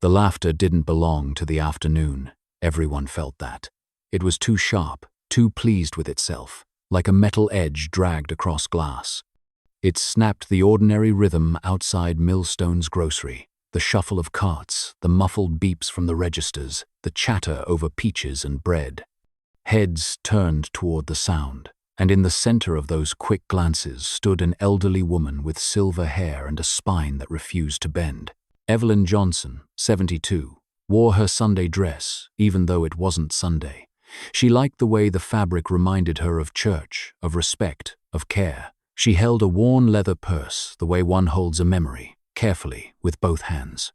The laughter didn't belong to the afternoon. Everyone felt that. It was too sharp, too pleased with itself, like a metal edge dragged across glass. It snapped the ordinary rhythm outside Millstone's grocery, the shuffle of carts, the muffled beeps from the registers, the chatter over peaches and bread. Heads turned toward the sound, and in the center of those quick glances stood an elderly woman with silver hair and a spine that refused to bend. Evelyn Johnson, 72, wore her Sunday dress, even though it wasn't Sunday. She liked the way the fabric reminded her of church, of respect, of care. She held a worn leather purse, the way one holds a memory, carefully, with both hands.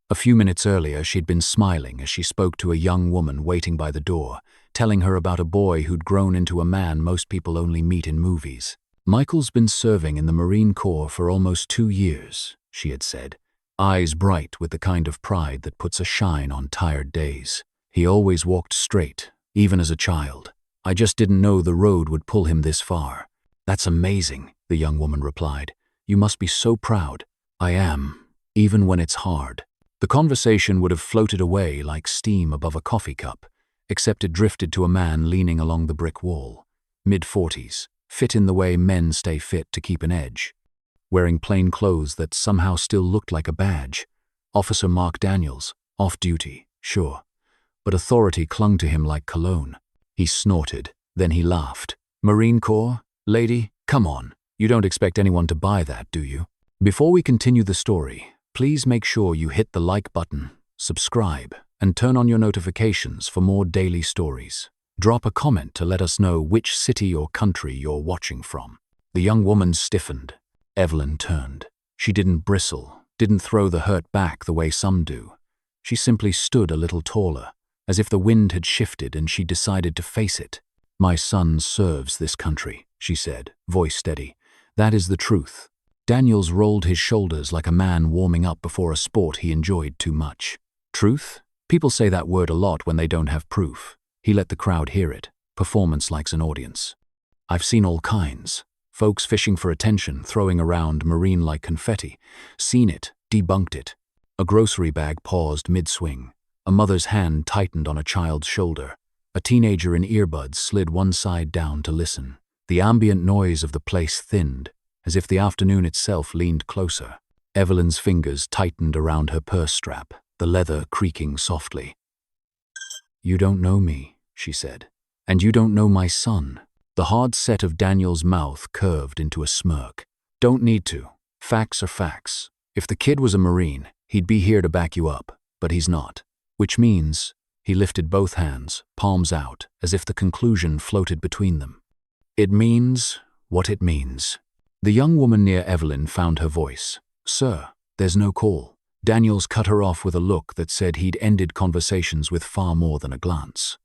A few minutes earlier, she'd been smiling as she spoke to a young woman waiting by the door, telling her about a boy who'd grown into a man most people only meet in movies. Michael's been serving in the Marine Corps for almost 2 years, she had said, eyes bright with the kind of pride that puts a shine on tired days. He always walked straight, even as a child. I just didn't know the road would pull him this far. That's amazing, the young woman replied. You must be so proud. I am, even when it's hard. The conversation would have floated away like steam above a coffee cup, except it drifted to a man leaning along the brick wall, mid-40s, fit in the way men stay fit to keep an edge, wearing plain clothes that somehow still looked like a badge. Officer Mark Daniels, off duty, sure, but authority clung to him like cologne. He snorted, then he laughed. Marine Corps? Lady, come on. You don't expect anyone to buy that, do you? Before we continue the story, please make sure you hit the like button, subscribe, and turn on your notifications for more daily stories. Drop a comment to let us know which city or country you're watching from. The young woman stiffened. Evelyn turned. She didn't bristle, didn't throw the hurt back the way some do. She simply stood a little taller, as if the wind had shifted and she decided to face it. My son serves this country, she said, voice steady. That is the truth. Daniels rolled his shoulders like a man warming up before a sport he enjoyed too much. Truth? People say that word a lot when they don't have proof. He let the crowd hear it. Performance likes an audience. I've seen all kinds. Folks fishing for attention, throwing around marine-like confetti. Seen it, debunked it. A grocery bag paused mid-swing. A mother's hand tightened on a child's shoulder. A teenager in earbuds slid one side down to listen. The ambient noise of the place thinned, as if the afternoon itself leaned closer. Evelyn's fingers tightened around her purse strap, the leather creaking softly. You don't know me, she said, and you don't know my son. The hard set of Daniel's mouth curved into a smirk. Don't need to. Facts are facts. If the kid was a Marine, he'd be here to back you up, but he's not. Which means, he lifted both hands, palms out, as if the conclusion floated between them. It means what it means. The young woman near Evelyn found her voice. Sir, there's no call. Daniels cut her off with a look that said he'd ended conversations with far more than a glance.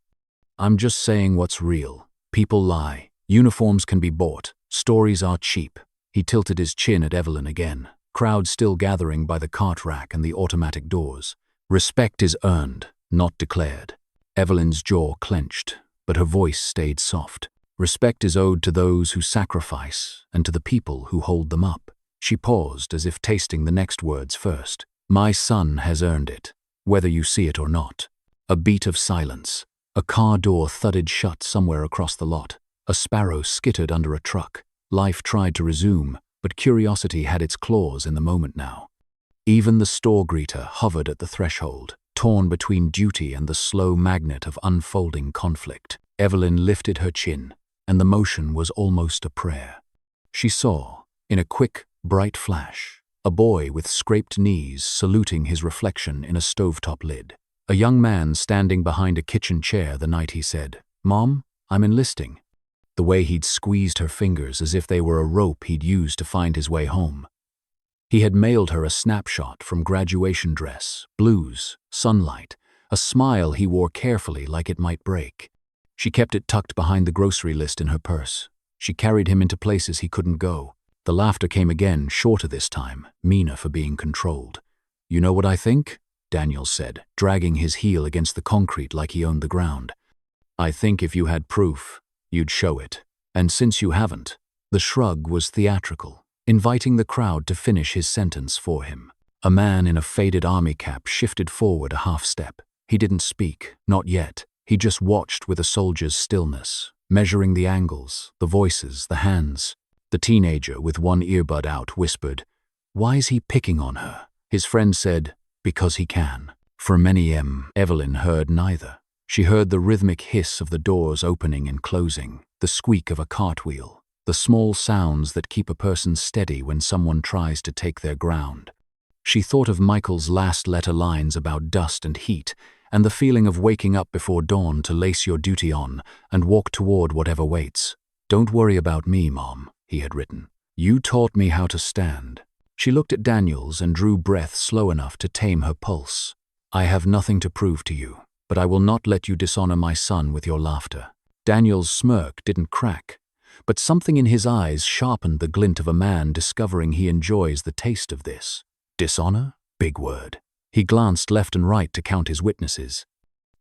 I'm just saying what's real. People lie. Uniforms can be bought. Stories are cheap. He tilted his chin at Evelyn again. Crowd still gathering by the cart rack and the automatic doors. Respect is earned, not declared. Evelyn's jaw clenched, but her voice stayed soft. Respect is owed to those who sacrifice and to the people who hold them up. She paused as if tasting the next words first. My son has earned it, whether you see it or not. A beat of silence. A car door thudded shut somewhere across the lot. A sparrow skittered under a truck. Life tried to resume, but curiosity had its claws in the moment now. Even the store greeter hovered at the threshold, torn between duty and the slow magnet of unfolding conflict. Evelyn lifted her chin, and the motion was almost a prayer. She saw, in a quick, bright flash, a boy with scraped knees saluting his reflection in a stovetop lid. A young man standing behind a kitchen chair the night he said, Mom, I'm enlisting. The way he'd squeezed her fingers as if they were a rope he'd used to find his way home. He had mailed her a snapshot from graduation dress, blues, sunlight, a smile he wore carefully like it might break. She kept it tucked behind the grocery list in her purse. She carried him into places he couldn't go. The laughter came again, shorter this time, meaner for being controlled. You know what I think? Daniels said, dragging his heel against the concrete like he owned the ground. I think if you had proof, you'd show it. And since you haven't, the shrug was theatrical, inviting the crowd to finish his sentence for him. A man in a faded army cap shifted forward a half step. He didn't speak, not yet. He just watched with a soldier's stillness, measuring the angles, the voices, the hands. The teenager, with one earbud out, whispered, "Why is he picking on her?" His friend said, "Because he can." For many Evelyn heard neither. She heard the rhythmic hiss of the doors opening and closing, the squeak of a cartwheel, the small sounds that keep a person steady when someone tries to take their ground. She thought of Michael's last letter lines about dust and heat, and the feeling of waking up before dawn to lace your duty on and walk toward whatever waits. "Don't worry about me, Mom," he had written. "You taught me how to stand." She looked at Daniels and drew breath slow enough to tame her pulse. "I have nothing to prove to you, but I will not let you dishonor my son with your laughter." Daniel's smirk didn't crack, but something in his eyes sharpened the glint of a man discovering he enjoys the taste of this. Dishonor? Big word. He glanced left and right to count his witnesses.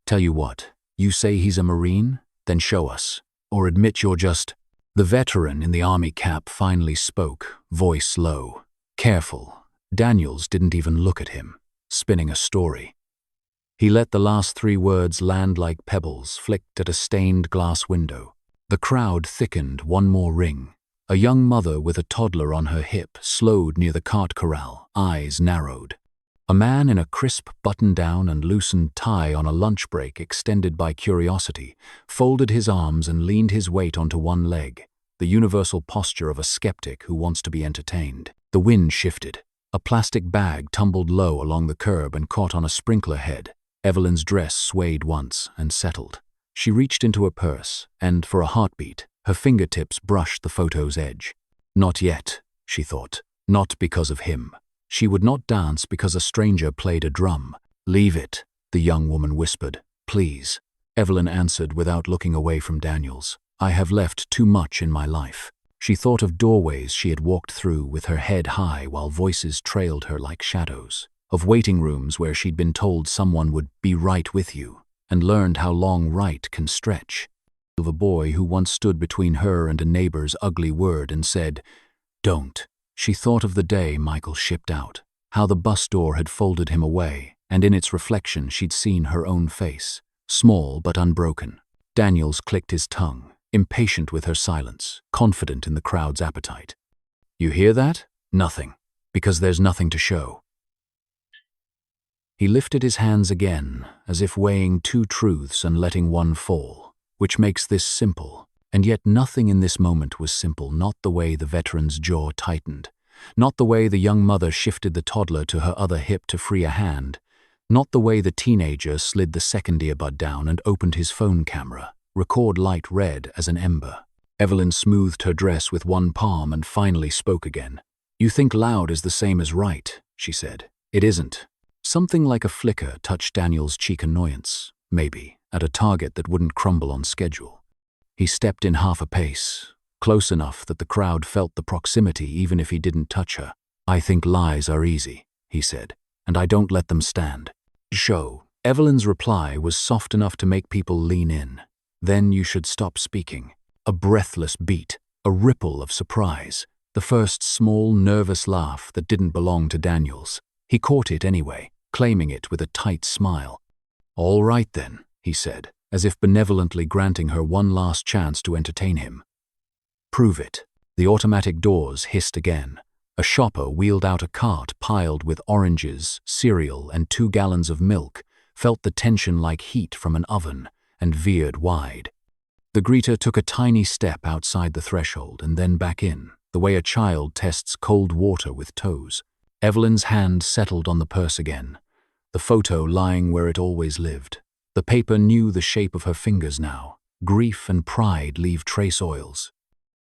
"Tell you what, you say he's a Marine? Then show us. Or admit you're just—" The veteran in the army cap finally spoke, voice low. Careful. Daniels didn't even look at him, spinning a story. He let the last 3 words land like pebbles flicked at a stained glass window. The crowd thickened one more ring. A young mother with a toddler on her hip slowed near the cart corral, eyes narrowed. A man in a crisp button-down and loosened tie on a lunch break extended by curiosity, folded his arms and leaned his weight onto one leg, the universal posture of a skeptic who wants to be entertained. The wind shifted. A plastic bag tumbled low along the curb and caught on a sprinkler head. Evelyn's dress swayed once and settled. She reached into her purse, and for a heartbeat, her fingertips brushed the photo's edge. Not yet, she thought. Not because of him. She would not dance because a stranger played a drum. "Leave it," the young woman whispered. "Please." Evelyn answered without looking away from Daniels. "I have left too much in my life." She thought of doorways she had walked through with her head high while voices trailed her like shadows. Of waiting rooms where she'd been told someone would be right with you, and learned how long right can stretch. Of a boy who once stood between her and a neighbor's ugly word and said, "Don't." She thought of the day Michael shipped out, how the bus door had folded him away, and in its reflection she'd seen her own face, small but unbroken. Daniels clicked his tongue, impatient with her silence, confident in the crowd's appetite. "You hear that? Nothing. Because there's nothing to show." He lifted his hands again, as if weighing 2 truths and letting one fall, which makes this simple. And yet nothing in this moment was simple, not the way the veteran's jaw tightened, not the way the young mother shifted the toddler to her other hip to free a hand, not the way the teenager slid the second earbud down and opened his phone camera, record light red as an ember. Evelyn smoothed her dress with one palm and finally spoke again. "You think loud is the same as right," she said. "It isn't." Something like a flicker touched Daniel's cheek, annoyance, maybe, at a target that wouldn't crumble on schedule. He stepped in half a pace, close enough that the crowd felt the proximity even if he didn't touch her. "I think lies are easy," he said, "and I don't let them stand." "Show." Evelyn's reply was soft enough to make people lean in. "Then you should stop speaking." A breathless beat, a ripple of surprise, the first small, nervous laugh that didn't belong to Daniels. He caught it anyway, claiming it with a tight smile. "All right then," he said, as if benevolently granting her one last chance to entertain him. "Prove it." The automatic doors hissed again. A shopper wheeled out a cart piled with oranges, cereal, and 2 gallons of milk, felt the tension like heat from an oven, and veered wide. The greeter took a tiny step outside the threshold and then back in, the way a child tests cold water with toes. Evelyn's hand settled on the purse again, the photo lying where it always lived. The paper knew the shape of her fingers now. Grief and pride leave trace oils.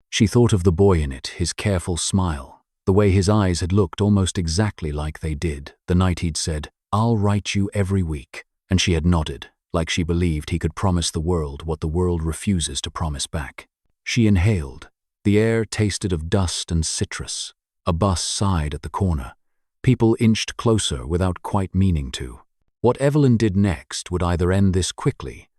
She thought of the boy in it, his careful smile, the way his eyes had looked almost exactly like they did the night he'd said, "I'll write you every week," and she had nodded, like she believed he could promise the world what the world refuses to promise back. She inhaled. The air tasted of dust and citrus. A bus sighed at the corner. People inched closer without quite meaning to. What Evelyn did next would either end this quickly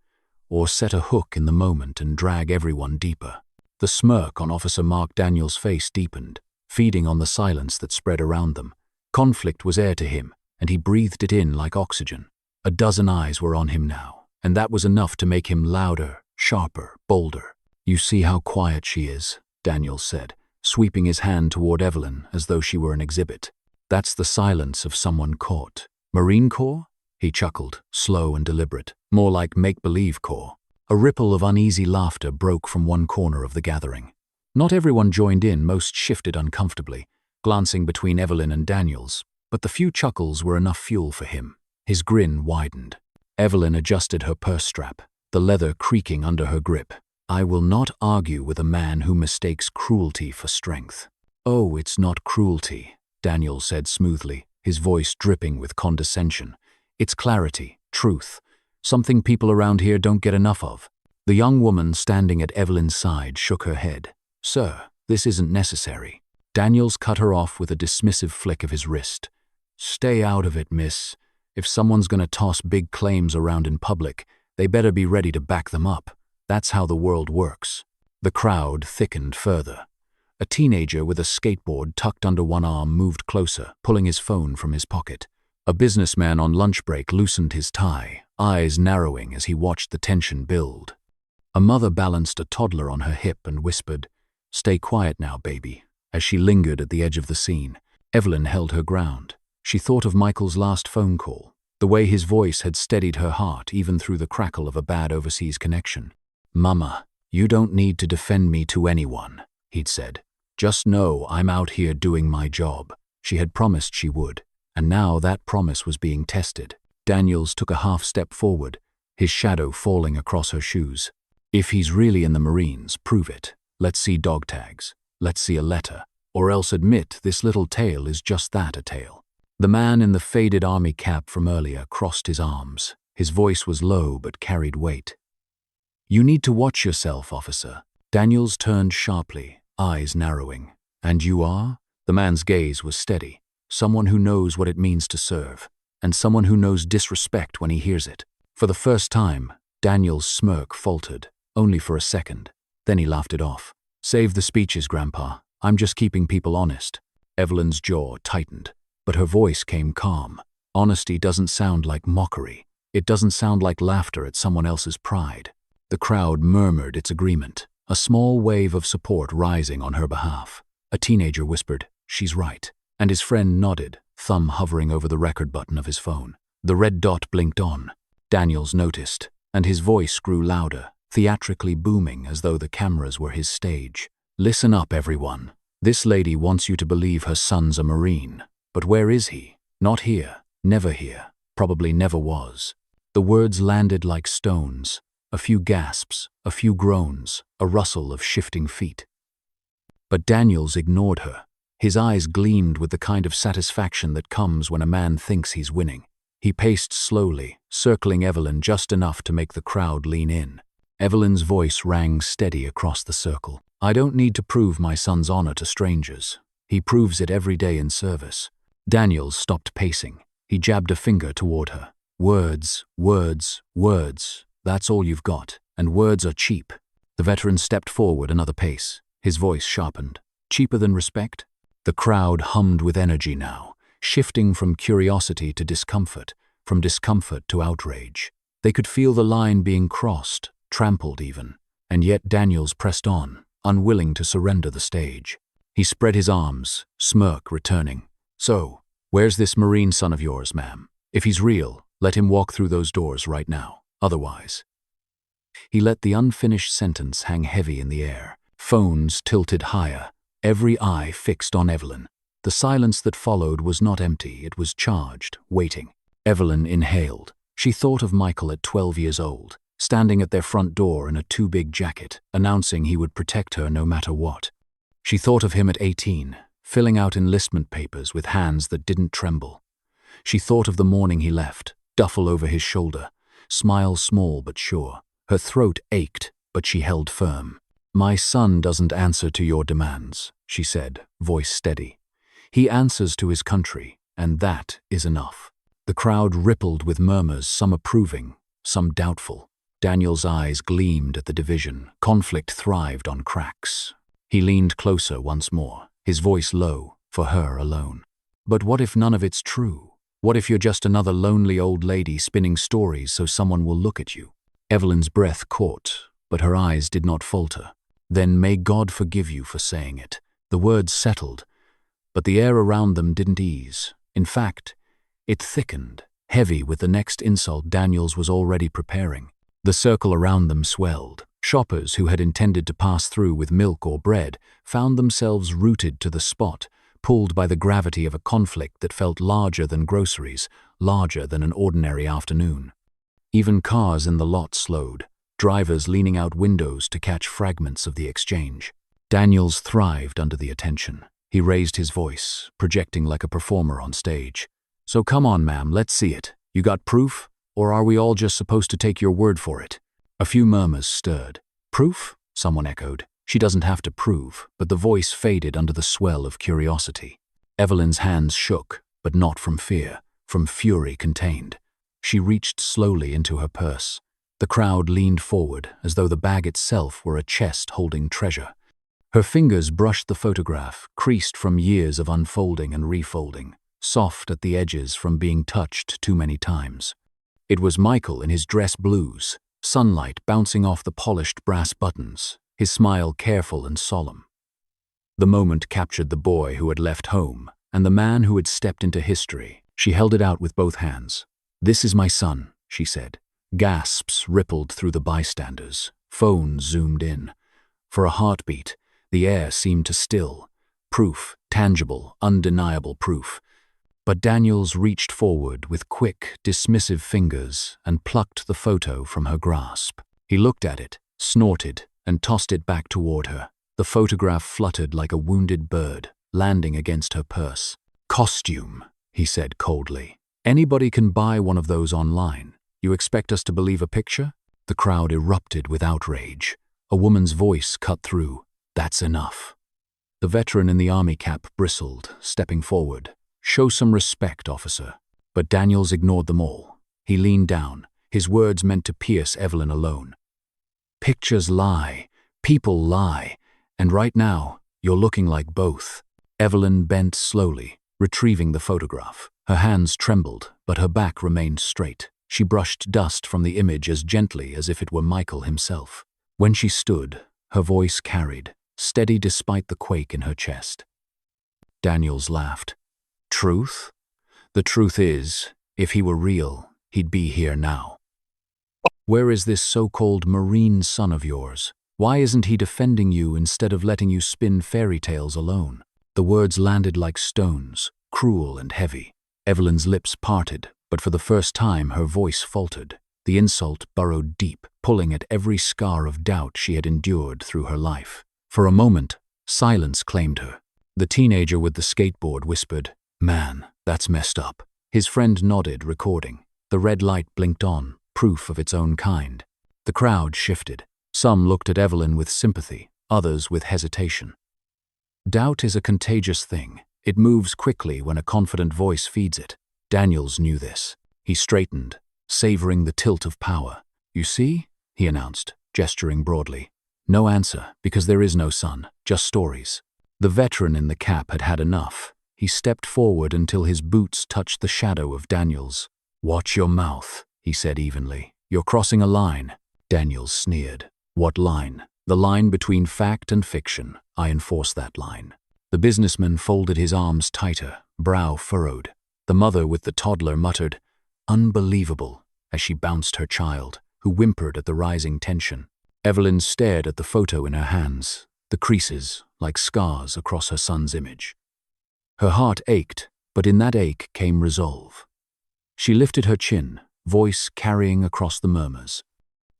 or set a hook in the moment and drag everyone deeper. The smirk on Officer Mark Daniels' face deepened, feeding on the silence that spread around them. Conflict was air to him, and he breathed it in like oxygen. A dozen eyes were on him now, and that was enough to make him louder, sharper, bolder. "You see how quiet she is," Daniels said, sweeping his hand toward Evelyn as though she were an exhibit. "That's the silence of someone caught. Marine Corps?" He chuckled, slow and deliberate, more like make-believe Corps. A ripple of uneasy laughter broke from one corner of the gathering. Not everyone joined in, most shifted uncomfortably, glancing between Evelyn and Daniels, but the few chuckles were enough fuel for him. His grin widened. Evelyn adjusted her purse strap, the leather creaking under her grip. "I will not argue with a man who mistakes cruelty for strength." "Oh, it's not cruelty," Daniel said smoothly, his voice dripping with condescension. "It's clarity, truth, something people around here don't get enough of." The young woman standing at Evelyn's side shook her head. "Sir, this isn't necessary." Daniels cut her off with a dismissive flick of his wrist. "Stay out of it, miss. If someone's gonna toss big claims around in public, they better be ready to back them up. That's how the world works." The crowd thickened further. A teenager with a skateboard tucked under one arm moved closer, pulling his phone from his pocket. A businessman on lunch break loosened his tie, eyes narrowing as he watched the tension build. A mother balanced a toddler on her hip and whispered, "Stay quiet now, baby." As she lingered at the edge of the scene, Evelyn held her ground. She thought of Michael's last phone call, the way his voice had steadied her heart even through the crackle of a bad overseas connection. "Mama, you don't need to defend me to anyone," he'd said. "Just know I'm out here doing my job." She had promised she would, and now that promise was being tested. Daniels took a half step forward, his shadow falling across her shoes. "If he's really in the Marines, prove it. Let's see dog tags. Let's see a letter. Or else admit this little tale is just that, a tale." The man in the faded army cap from earlier crossed his arms. His voice was low but carried weight. "You need to watch yourself, officer." Daniels turned sharply, eyes narrowing. "And you are?" The man's gaze was steady. "Someone who knows what it means to serve, and someone who knows disrespect when he hears it." For the first time, Daniel's smirk faltered, only for a second. Then he laughed it off. "Save the speeches, Grandpa. I'm just keeping people honest." Evelyn's jaw tightened, but her voice came calm. "Honesty doesn't sound like mockery. It doesn't sound like laughter at someone else's pride." The crowd murmured its agreement, a small wave of support rising on her behalf. A teenager whispered, "She's right," and his friend nodded, thumb hovering over the record button of his phone. The red dot blinked on. Daniels noticed, and his voice grew louder, theatrically booming as though the cameras were his stage. "Listen up, everyone. This lady wants you to believe her son's a Marine. But where is he? Not here. Never here. Probably never was." The words landed like stones. A few gasps, a few groans, a rustle of shifting feet. But Daniels ignored her. His eyes gleamed with the kind of satisfaction that comes when a man thinks he's winning. He paced slowly, circling Evelyn just enough to make the crowd lean in. Evelyn's voice rang steady across the circle. "I don't need to prove my son's honor to strangers. He proves it every day in service." Daniels stopped pacing. He jabbed a finger toward her. "Words, words, words. That's all you've got. And words are cheap." The veteran stepped forward another pace. His voice sharpened. "Cheaper than respect?" The crowd hummed with energy now, shifting from curiosity to discomfort, from discomfort to outrage. They could feel the line being crossed, trampled even, and yet Daniels pressed on, unwilling to surrender the stage. He spread his arms, smirk returning. "So, where's this Marine son of yours, ma'am? If he's real, let him walk through those doors right now. Otherwise..." He let the unfinished sentence hang heavy in the air. Phones tilted higher, every eye fixed on Evelyn. The silence that followed was not empty, it was charged, waiting. Evelyn inhaled. She thought of Michael at 12 years old, standing at their front door in a too-big jacket, announcing he would protect her no matter what. She thought of him at 18, filling out enlistment papers with hands that didn't tremble. She thought of the morning he left, duffel over his shoulder, smile small but sure. Her throat ached, but she held firm. "My son doesn't answer to your demands," she said, voice steady. "He answers to his country, and that is enough." The crowd rippled with murmurs, some approving, some doubtful. Daniel's eyes gleamed at the division. Conflict thrived on cracks. He leaned closer once more, his voice low, for her alone. But what if none of it's true? What if you're just another lonely old lady spinning stories so someone will look at you? Evelyn's breath caught, but her eyes did not falter. Then may God forgive you for saying it. The words settled, but the air around them didn't ease. In fact, it thickened, heavy with the next insult Daniels was already preparing. The circle around them swelled. Shoppers who had intended to pass through with milk or bread found themselves rooted to the spot, pulled by the gravity of a conflict that felt larger than groceries, larger than an ordinary afternoon. Even cars in the lot slowed, drivers leaning out windows to catch fragments of the exchange. Daniels thrived under the attention. He raised his voice, projecting like a performer on stage. "So come on, ma'am, let's see it. You got proof? Or are we all just supposed to take your word for it?" A few murmurs stirred. "Proof?" someone echoed. "She doesn't have to prove," but the voice faded under the swell of curiosity. Evelyn's hands shook, but not from fear, from fury contained. She reached slowly into her purse. The crowd leaned forward, as though the bag itself were a chest holding treasure. Her fingers brushed the photograph, creased from years of unfolding and refolding, soft at the edges from being touched too many times. It was Michael in his dress blues, sunlight bouncing off the polished brass buttons, his smile careful and solemn. The moment captured the boy who had left home and the man who had stepped into history. She held it out with both hands. "This is my son," she said. Gasps rippled through the bystanders. Phones zoomed in. For a heartbeat, the air seemed to still. Proof, tangible, undeniable proof. But Daniels reached forward with quick, dismissive fingers and plucked the photo from her grasp. He looked at it, snorted, and tossed it back toward her. The photograph fluttered like a wounded bird, landing against her purse. "Costume," he said coldly. "Anybody can buy one of those online. You expect us to believe a picture?" The crowd erupted with outrage. A woman's voice cut through. "That's enough." The veteran in the army cap bristled, stepping forward. "Show some respect, officer." But Daniels ignored them all. He leaned down, his words meant to pierce Evelyn alone. "Pictures lie, people lie, and right now, you're looking like both." Evelyn bent slowly, retrieving the photograph. Her hands trembled, but her back remained straight. She brushed dust from the image as gently as if it were Michael himself. When she stood, her voice carried, steady despite the quake in her chest. Daniels laughed. "Truth? The truth is, if he were real, he'd be here now. Where is this so-called marine son of yours? Why isn't he defending you instead of letting you spin fairy tales alone?" The words landed like stones, cruel and heavy. Evelyn's lips parted, but for the first time her voice faltered. The insult burrowed deep, pulling at every scar of doubt she had endured through her life. For a moment, silence claimed her. The teenager with the skateboard whispered, "Man, that's messed up." His friend nodded, recording. The red light blinked on, proof of its own kind. The crowd shifted. Some looked at Evelyn with sympathy, others with hesitation. Doubt is a contagious thing. It moves quickly when a confident voice feeds it. Daniels knew this. He straightened, savoring the tilt of power. "You see?" he announced, gesturing broadly. "No answer, because there is no son, just stories." The veteran in the cap had had enough. He stepped forward until his boots touched the shadow of Daniels. "Watch your mouth," he said evenly. "You're crossing a line." Daniels sneered. "What line?" "The line between fact and fiction. I enforce that line." The businessman folded his arms tighter, brow furrowed. The mother with the toddler muttered, "Unbelievable," as she bounced her child, who whimpered at the rising tension. Evelyn stared at the photo in her hands, the creases like scars across her son's image. Her heart ached, but in that ache came resolve. She lifted her chin, voice carrying across the murmurs.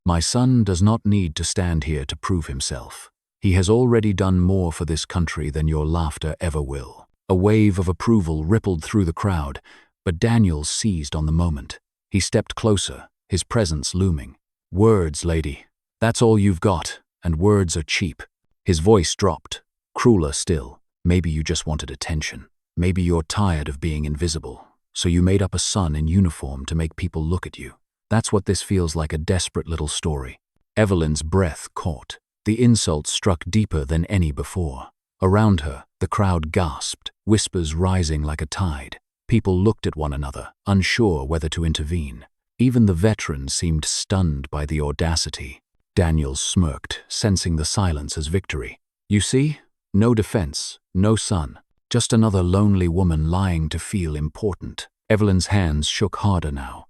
"My son does not need to stand here to prove himself. He has already done more for this country than your laughter ever will." A wave of approval rippled through the crowd, but Daniels seized on the moment. He stepped closer, his presence looming. "Words, lady. That's all you've got, and words are cheap." His voice dropped, crueler still. "Maybe you just wanted attention. Maybe you're tired of being invisible, so you made up a son in uniform to make people look at you. That's what this feels like, a desperate little story." Evelyn's breath caught. The insult struck deeper than any before. Around her, the crowd gasped. whispers rising like a tide. People looked at one another, unsure whether to intervene. Even the veteran seemed stunned by the audacity. Daniels smirked, sensing the silence as victory. You see? No defense, no son. Just another lonely woman lying to feel important. Evelyn's hands shook harder now,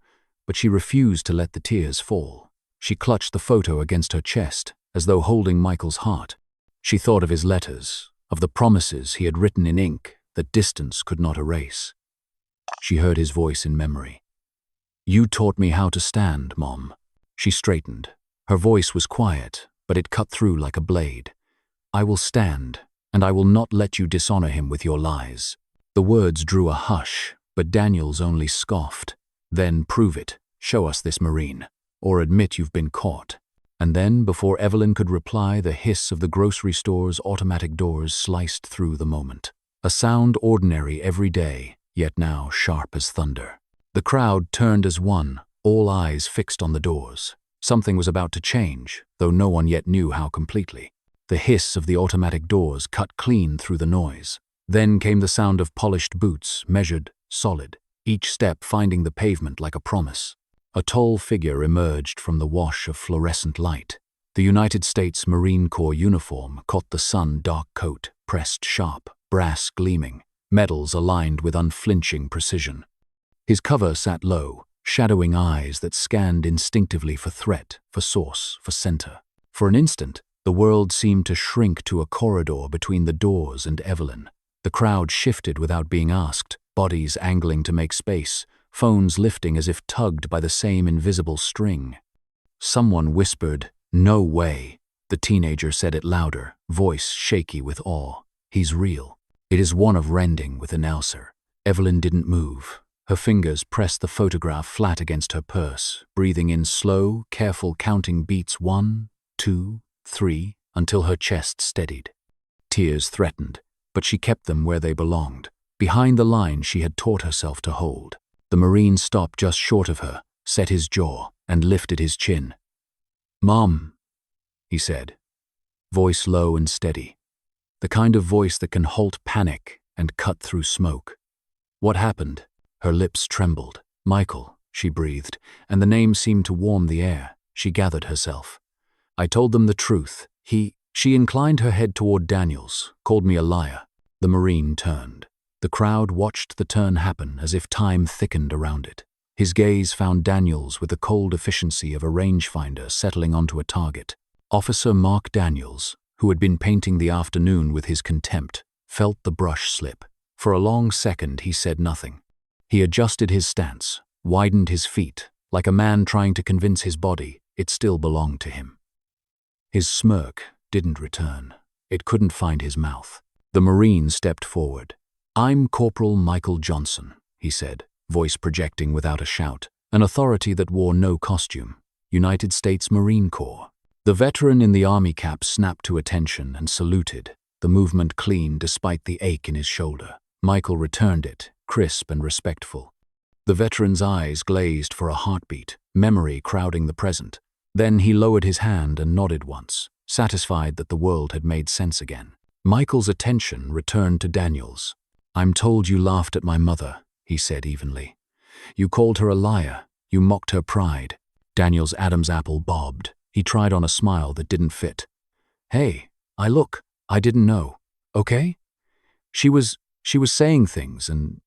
but she refused to let the tears fall. She clutched the photo against her chest, as though holding Michael's heart. She thought of his letters, of the promises he had written in ink that distance could not erase. She heard his voice in memory. You taught me how to stand, Mom. She straightened. Her voice was quiet, but it cut through like a blade. I will stand, and I will not let you dishonor him with your lies. The words drew a hush, but Daniels only scoffed. Then prove it. Show us this Marine. Or admit you've been caught. And then, before Evelyn could reply, the hiss of the grocery store's automatic doors sliced through the moment. A sound ordinary every day, yet now sharp as thunder. The crowd turned as one, all eyes fixed on the doors. Something was about to change, though no one yet knew how completely. The hiss of the automatic doors cut clean through the noise. Then came the sound of polished boots, measured, solid, each step finding the pavement like a promise. A tall figure emerged from the wash of fluorescent light. The United States Marine Corps uniform caught the sun, dark coat, pressed sharp, brass gleaming, medals aligned with unflinching precision. His cover sat low, shadowing eyes that scanned instinctively for threat, for source, for center. For an instant, the world seemed to shrink to a corridor between the doors and Evelyn. The crowd shifted without being asked, bodies angling to make space, phones lifting as if tugged by the same invisible string. Someone whispered, "No way." The teenager said it louder, voice shaky with awe. He's real. It is one of rending with announcer. Evelyn didn't move. Her fingers pressed the photograph flat against her purse, breathing in slow, careful counting beats 1, 2, 3, until her chest steadied. Tears threatened, but she kept them where they belonged, behind the line she had taught herself to hold. The Marine stopped just short of her, set his jaw, and lifted his chin. "Mom," he said, voice low and steady, the kind of voice that can halt panic and cut through smoke. "What happened?" Her lips trembled. "Michael," she breathed, and the name seemed to warm the air. She gathered herself. "I told them the truth. She inclined her head toward Daniels, called me a liar." The Marine turned. The crowd watched the turn happen as if time thickened around it. His gaze found Daniels with the cold efficiency of a rangefinder settling onto a target. Officer Mark Daniels, who had been painting the afternoon with his contempt, felt the brush slip. For a long second he said nothing. He adjusted his stance, widened his feet, like a man trying to convince his body it still belonged to him. His smirk didn't return. It couldn't find his mouth. The Marine stepped forward. "I'm Corporal Michael Johnson," he said, voice projecting without a shout, an authority that wore no costume. "United States Marine Corps." The veteran in the army cap snapped to attention and saluted, the movement clean despite the ache in his shoulder. Michael returned it, crisp and respectful. The veteran's eyes glazed for a heartbeat, memory crowding the present. Then he lowered his hand and nodded once, satisfied that the world had made sense again. Michael's attention returned to Daniels. "I'm told you laughed at my mother," he said evenly. "You called her a liar. You mocked her pride." Daniel's Adam's apple bobbed. He tried on a smile that didn't fit. "Hey, I didn't know. Okay? She was saying things and,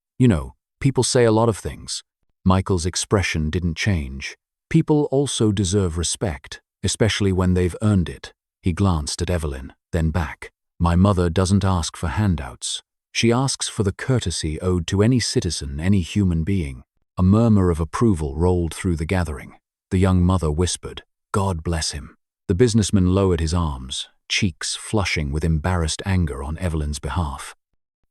people say a lot of things." Michael's expression didn't change. People also deserve respect, especially when they've earned it. He glanced at Evelyn, then back. "My mother doesn't ask for handouts. She asks for the courtesy owed to any citizen, any human being." A murmur of approval rolled through the gathering. The young mother whispered, "God bless him." The businessman lowered his arms, cheeks flushing with embarrassed anger on Evelyn's behalf.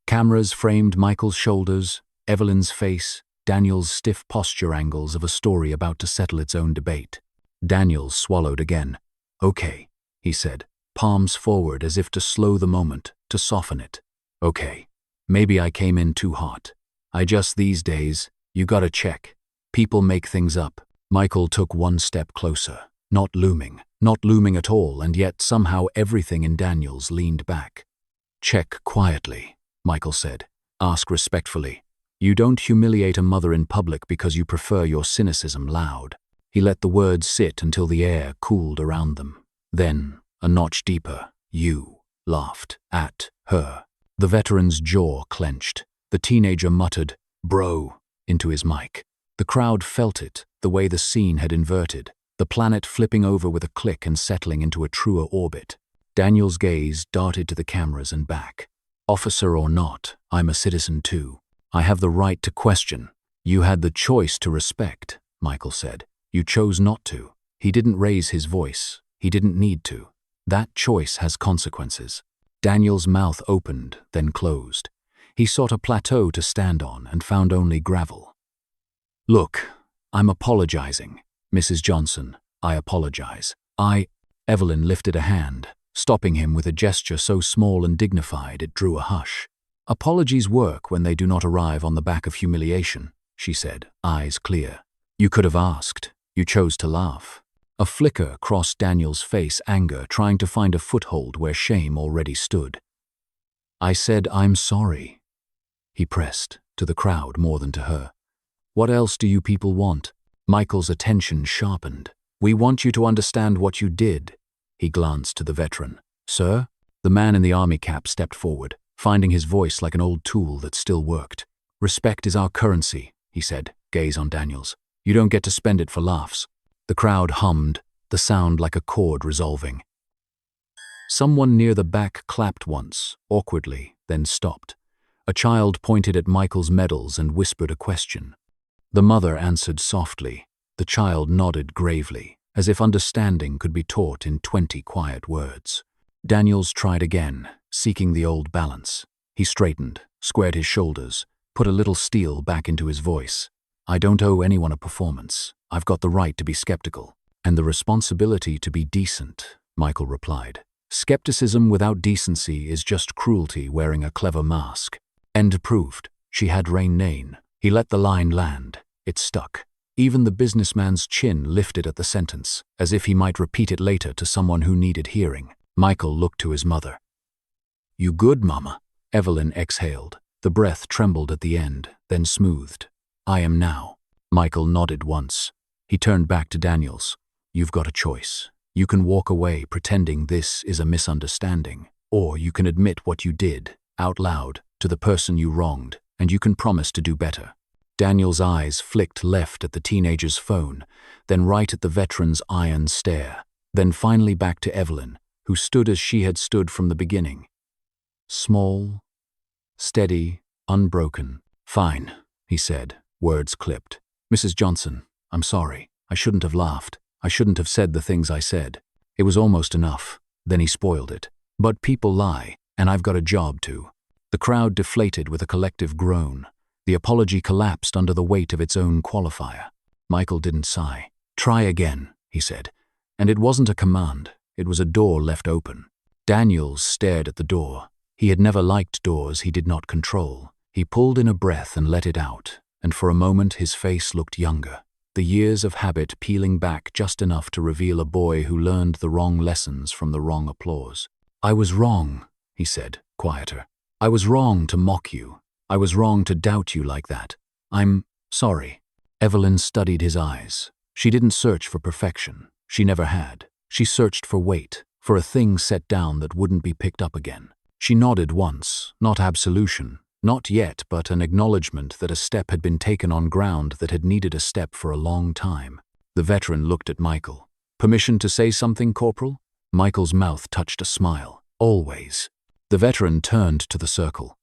Cameras framed Michael's shoulders, Evelyn's face, Daniel's stiff posture angles of a story about to settle its own debate. Daniels swallowed again. "Okay," he said, palms forward as if to slow the moment, to soften it. "Okay, maybe I came in too hot. These days, you gotta check. People make things up." Michael took one step closer, not looming at all, and yet somehow everything in Daniels leaned back. "Check quietly," Michael said, Ask respectfully. You don't humiliate a mother in public because you prefer your cynicism loud. He let the words sit until the air cooled around them. Then, a notch deeper, you laughed at her. The veteran's jaw clenched. The teenager muttered, "Bro," into his mic. The crowd felt it, the way the scene had inverted, the planet flipping over with a click and settling into a truer orbit. Daniel's gaze darted to the cameras and back. Officer or not, I'm a citizen too. I have the right to question. You had the choice to respect, Michael said. You chose not to. He didn't raise his voice. He didn't need to. That choice has consequences. Daniel's mouth opened, then closed. He sought a plateau to stand on and found only gravel. Look, I'm apologizing. Mrs. Johnson, I apologize. Evelyn lifted a hand, stopping him with a gesture so small and dignified it drew a hush. Apologies work when they do not arrive on the back of humiliation, she said, eyes clear. You could have asked. You chose to laugh. A flicker crossed Daniel's face, anger trying to find a foothold where shame already stood. I said I'm sorry. He pressed, to the crowd more than to her. What else do you people want? Michael's attention sharpened. We want you to understand what you did. He glanced to the veteran. Sir? The man in the army cap stepped forward, finding his voice like an old tool that still worked. Respect is our currency, he said, gaze on Daniel's. You don't get to spend it for laughs. The crowd hummed, the sound like a chord resolving. Someone near the back clapped once, awkwardly, then stopped. A child pointed at Michael's medals and whispered a question. The mother answered softly. The child nodded gravely, as if understanding could be taught in 20 quiet words. Daniels tried again, seeking the old balance. He straightened, squared his shoulders, put a little steel back into his voice. I don't owe anyone a performance. I've got the right to be skeptical. And the responsibility to be decent, Michael replied. Skepticism without decency is just cruelty wearing a clever mask. End proved. She had Rain. He let the line land. It stuck. Even the businessman's chin lifted at the sentence, as if he might repeat it later to someone who needed hearing. Michael looked to his mother. You good, Mama? Evelyn exhaled. The breath trembled at the end, then smoothed. I am now. Michael nodded once. He turned back to Daniels. You've got a choice. You can walk away pretending this is a misunderstanding, or you can admit what you did, out loud, to the person you wronged, and you can promise to do better. Daniel's eyes flicked left at the teenager's phone, then right at the veteran's iron stare, then finally back to Evelyn, who stood as she had stood from the beginning. Small, steady, unbroken. Fine, he said, words clipped. Mrs. Johnson, I'm sorry. I shouldn't have laughed. I shouldn't have said the things I said. It was almost enough. Then he spoiled it. But people lie, and I've got a job to. The crowd deflated with a collective groan. The apology collapsed under the weight of its own qualifier. Michael didn't sigh. Try again, he said. And it wasn't a command. It was a door left open. Daniels stared at the door. He had never liked doors he did not control. He pulled in a breath and let it out, and for a moment his face looked younger, the years of habit peeling back just enough to reveal a boy who learned the wrong lessons from the wrong applause. I was wrong, he said, quieter. I was wrong to mock you. I was wrong to doubt you like that. I'm sorry. Evelyn studied his eyes. She didn't search for perfection. She never had. She searched for weight, for a thing set down that wouldn't be picked up again. She nodded once, not absolution, not yet, but an acknowledgement that a step had been taken on ground that had needed a step for a long time. The veteran looked at Michael. Permission to say something, Corporal? Michael's mouth touched a smile. Always. The veteran turned to the circle.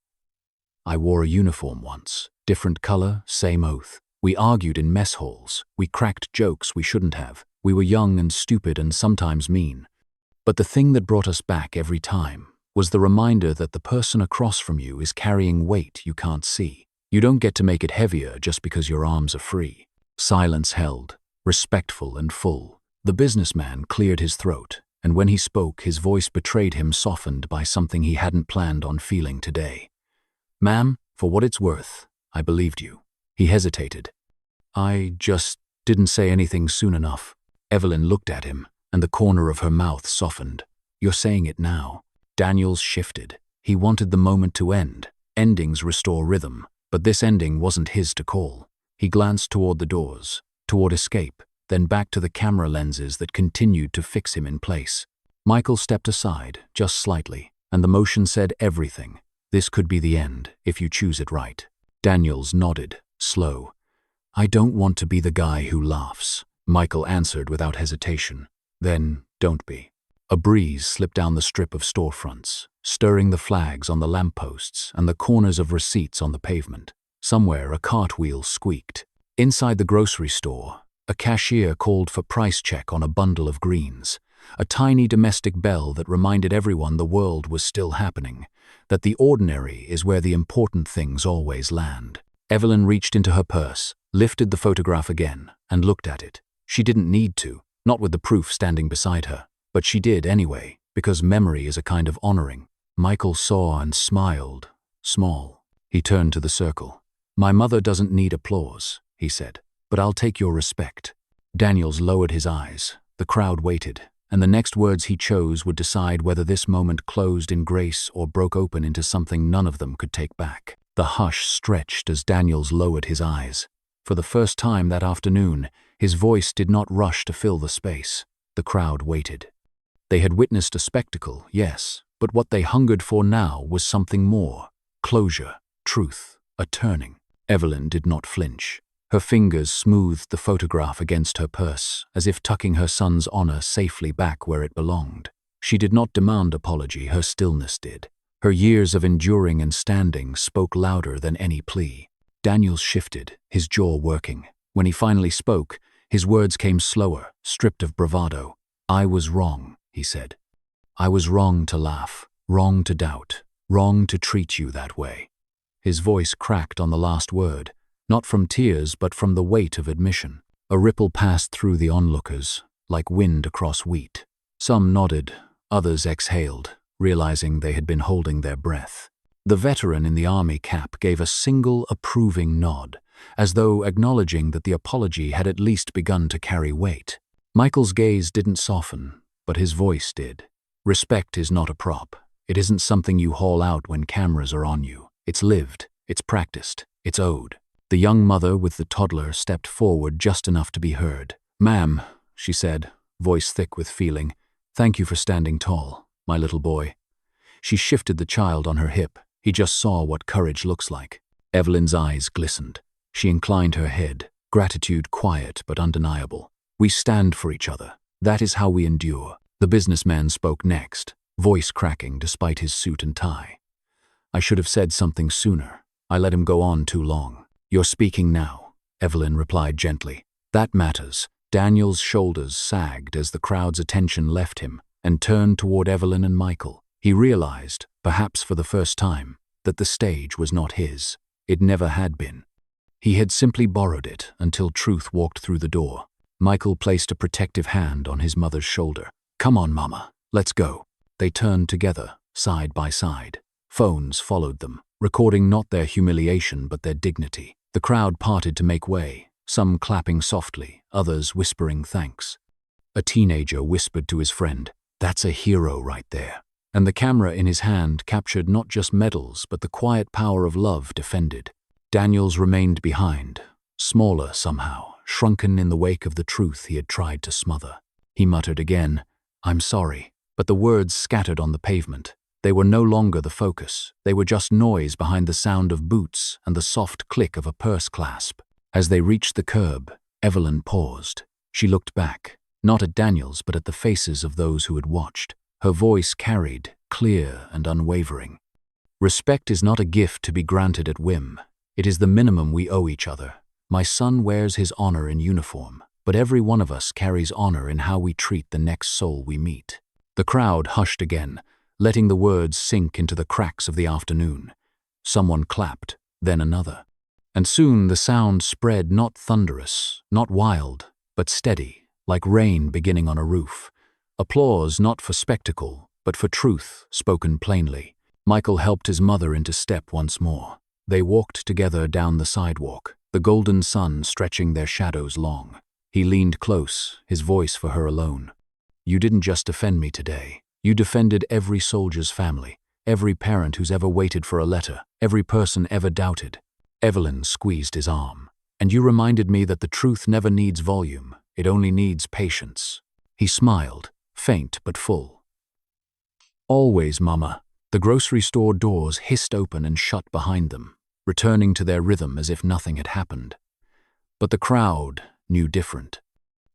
I wore a uniform once. Different color, same oath. We argued in mess halls. We cracked jokes we shouldn't have. We were young and stupid and sometimes mean. But the thing that brought us back every time was the reminder that the person across from you is carrying weight you can't see. You don't get to make it heavier just because your arms are free. Silence held, respectful and full. The businessman cleared his throat, and when he spoke, his voice betrayed him, softened by something he hadn't planned on feeling today. Ma'am, for what it's worth, I believed you. He hesitated. I just didn't say anything soon enough. Evelyn looked at him, and the corner of her mouth softened. You're saying it now. Daniels shifted. He wanted the moment to end. Endings restore rhythm, but this ending wasn't his to call. He glanced toward the doors, toward escape, then back to the camera lenses that continued to fix him in place. Michael stepped aside, just slightly, and the motion said everything. This could be the end, if you choose it right. Daniels nodded, slow. I don't want to be the guy who laughs, Michael answered without hesitation. Then, don't be. A breeze slipped down the strip of storefronts, stirring the flags on the lampposts and the corners of receipts on the pavement. Somewhere a cartwheel squeaked. Inside the grocery store, a cashier called for price check on a bundle of greens, a tiny domestic bell that reminded everyone the world was still happening, that the ordinary is where the important things always land. Evelyn reached into her purse, lifted the photograph again, and looked at it. She didn't need to, not with the proof standing beside her, but she did anyway, because memory is a kind of honoring. Michael saw and smiled, small. He turned to the circle. My mother doesn't need applause, he said, but I'll take your respect. Daniels lowered his eyes. The crowd waited, and the next words he chose would decide whether this moment closed in grace or broke open into something none of them could take back. The hush stretched as Daniels lowered his eyes. For the first time that afternoon, his voice did not rush to fill the space. The crowd waited. They had witnessed a spectacle, yes, but what they hungered for now was something more. Closure, truth, a turning. Evelyn did not flinch. Her fingers smoothed the photograph against her purse, as if tucking her son's honor safely back where it belonged. She did not demand apology, her stillness did. Her years of enduring and standing spoke louder than any plea. Daniels shifted, his jaw working. When he finally spoke, his words came slower, stripped of bravado. I was wrong, he said. I was wrong to laugh, wrong to doubt, wrong to treat you that way. His voice cracked on the last word, not from tears but from the weight of admission. A ripple passed through the onlookers, like wind across wheat. Some nodded, others exhaled, realizing they had been holding their breath. The veteran in the army cap gave a single approving nod, as though acknowledging that the apology had at least begun to carry weight. Michael's gaze didn't soften, but his voice did. Respect is not a prop. It isn't something you haul out when cameras are on you. It's lived, it's practiced, it's owed. The young mother with the toddler stepped forward just enough to be heard. Ma'am, she said, voice thick with feeling, thank you for standing tall, my little boy. She shifted the child on her hip. He just saw what courage looks like. Evelyn's eyes glistened. She inclined her head, gratitude quiet but undeniable. We stand for each other. That is how we endure. The businessman spoke next, voice cracking despite his suit and tie. I should have said something sooner. I let him go on too long. You're speaking now, Evelyn replied gently. That matters. Daniel's shoulders sagged as the crowd's attention left him and turned toward Evelyn and Michael. He realized, perhaps for the first time, that the stage was not his. It never had been. He had simply borrowed it until truth walked through the door. Michael placed a protective hand on his mother's shoulder. Come on, Mama, let's go. They turned together, side by side. Phones followed them, recording not their humiliation but their dignity. The crowd parted to make way, some clapping softly, others whispering thanks. A teenager whispered to his friend, "That's a hero right there." And the camera in his hand captured not just medals but the quiet power of love defended. Daniels remained behind, smaller somehow, shrunken in the wake of the truth he had tried to smother. He muttered again, I'm sorry, but the words scattered on the pavement. They were no longer the focus. They were just noise behind the sound of boots and the soft click of a purse clasp. As they reached the curb, Evelyn paused. She looked back, not at Daniels but at the faces of those who had watched. Her voice carried, clear and unwavering. Respect is not a gift to be granted at whim. It is the minimum we owe each other. My son wears his honor in uniform, but every one of us carries honor in how we treat the next soul we meet. The crowd hushed again, letting the words sink into the cracks of the afternoon. Someone clapped, then another. And soon the sound spread, not thunderous, not wild, but steady, like rain beginning on a roof. Applause not for spectacle, but for truth, spoken plainly. Michael helped his mother into step once more. They walked together down the sidewalk, the golden sun stretching their shadows long. He leaned close, his voice for her alone. You didn't just defend me today. You defended every soldier's family. every parent who's ever waited for a letter, every person ever doubted. Evelyn squeezed his arm. And you reminded me that the truth never needs volume, it only needs patience. He smiled, faint but full. Always, Mama. The grocery store doors hissed open and shut behind them, returning to their rhythm as if nothing had happened. But the crowd knew different.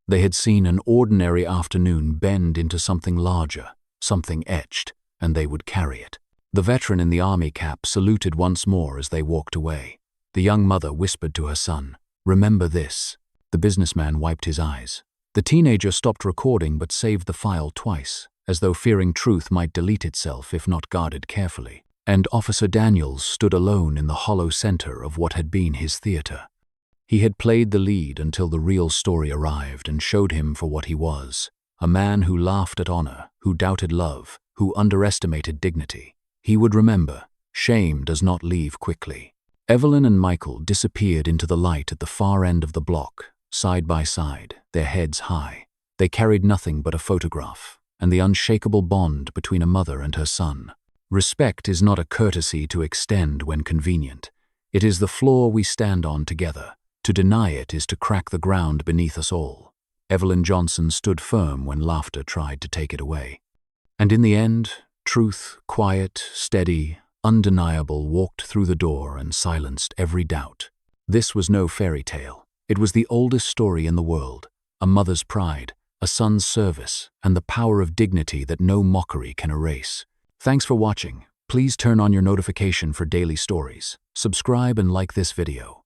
They had seen an ordinary afternoon bend into something larger, something etched, and they would carry it. The veteran in the army cap saluted once more as they walked away. The young mother whispered to her son, "Remember this." The businessman wiped his eyes. The teenager stopped recording but saved the file twice, as though fearing truth might delete itself if not guarded carefully. And Officer Daniels stood alone in the hollow center of what had been his theater. He had played the lead until the real story arrived and showed him for what he was, a man who laughed at honor, who doubted love, who underestimated dignity. He would remember, shame does not leave quickly. Evelyn and Michael disappeared into the light at the far end of the block, side by side, their heads high. They carried nothing but a photograph, and the unshakable bond between a mother and her son. Respect is not a courtesy to extend when convenient. It is the floor we stand on together. To deny it is to crack the ground beneath us all. Evelyn Johnson stood firm when laughter tried to take it away. And in the end, truth, quiet, steady, undeniable, walked through the door and silenced every doubt. This was no fairy tale. It was the oldest story in the world, a mother's pride, a son's service, and the power of dignity that no mockery can erase. Thanks for watching. Please turn on your notification for daily stories. Subscribe and like this video.